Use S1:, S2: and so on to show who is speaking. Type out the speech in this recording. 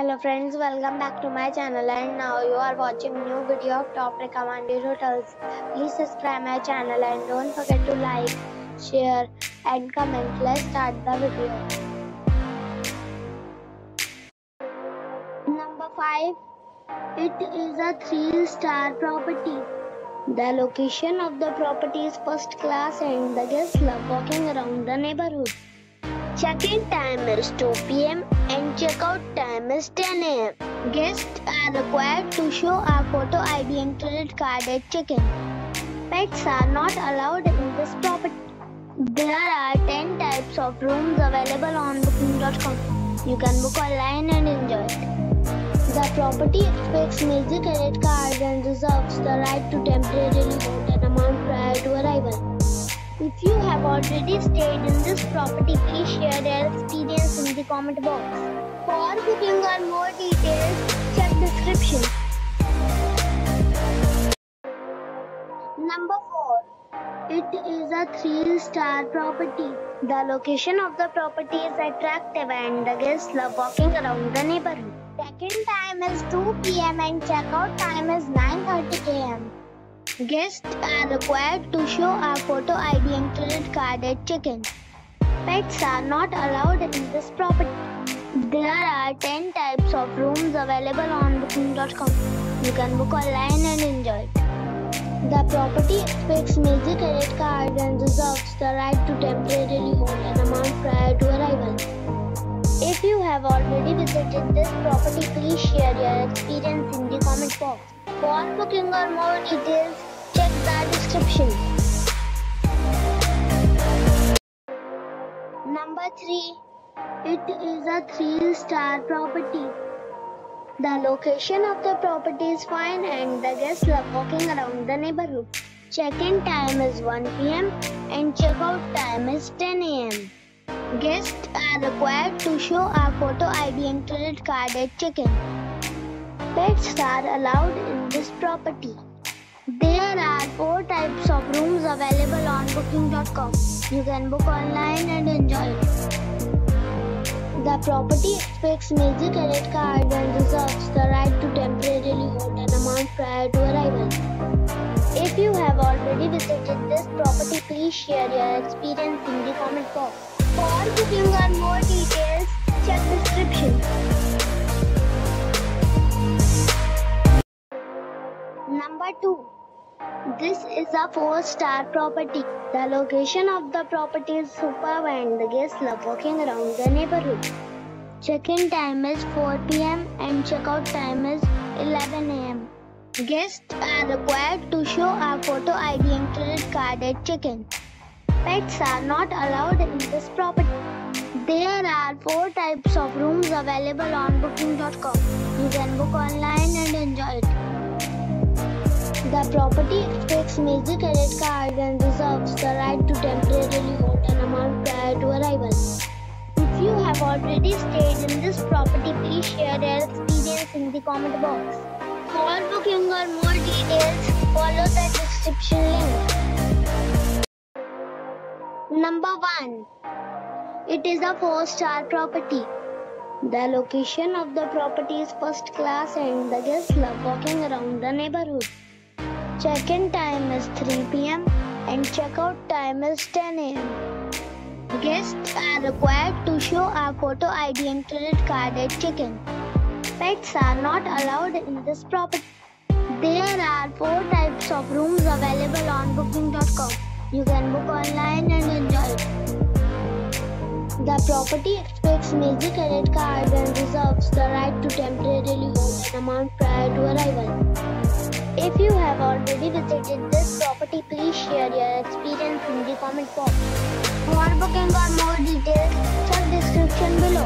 S1: Hello friends, welcome back to my channel and now you are watching new video of top recommended hotels. Please subscribe my channel and don't forget to like, share and comment. Let's start the video. Number 5. It is a 3-star property. The location of the property is first class and the guests love walking around the neighborhood. Check-in time is 2 p.m. and check-out time is 10 a.m. Guests are required to show a photo ID and credit card at check-in. Pets are not allowed in this property. There are 10 types of rooms available on booking.com. You can book online and enjoy it. The property expects major credit cards and reserves the right to temporarily hold an amount prior to arrival. If you have already stayed in this property, please share your experience in the comment box. For booking or more details, check description. Number 4. It is a 3-star property. The location of the property is attractive and the guests love walking around the neighborhood. Check-in time is 2 p.m. and check-out time is 9:30 a.m. Guests are required to show a photo ID and credit card at check-in. Pets are not allowed in this property. There are 10 types of rooms available on booking.com. You can book online and enjoy it. The property expects major credit cards and reserves the right to temporarily hold an amount prior to arrival. If you have already visited this property, please share your experience in the comment box. For booking or more details, check the description. Number 3. It is a 3-star property. The location of the property is fine and the guests love walking around the neighborhood. Check-in time is 1 p.m. and check-out time is 10 a.m. Guests are required to show a photo ID and credit card at check-in. Pets are allowed in this property. There are 4 types of rooms available on booking.com. You can book online and enjoy it. The property expects major credit cards and reserves the right to temporarily hold an amount prior to arrival. If you have already visited this property, please share your experience in the comment box. For booking or more details, check description. Number 2. This is a 4-star property. The location of the property is superb and the guests love walking around the neighborhood. Check-in time is 4 p.m. and check-out time is 11 a.m. Guests are required to show a photo ID and credit card at check-in. Pets are not allowed in this property. There are 4 types of rooms available on booking.com. You can book online and enjoy it. The property expects major credit cards and reserves the right to temporarily hold an amount prior to arrival. If you have already stayed in this property, please share your experience in the comment box. For booking or more details, follow the description link. Number 1. It is a 4-star property. The location of the property is first class and the guests love walking around the neighborhood. Check-in time is 3 p.m. and check-out time is 10 a.m. Guests are required to show a photo ID and credit card at check-in. Pets are not allowed in this property. There are 4 types of rooms available on booking.com. You can book online and enjoy it. The property expects major credit cards and reserves the right to temporarily hold an amount prior to arrival. If you have already visited this property, please share your experience in the comment box. For booking or more details, check description below.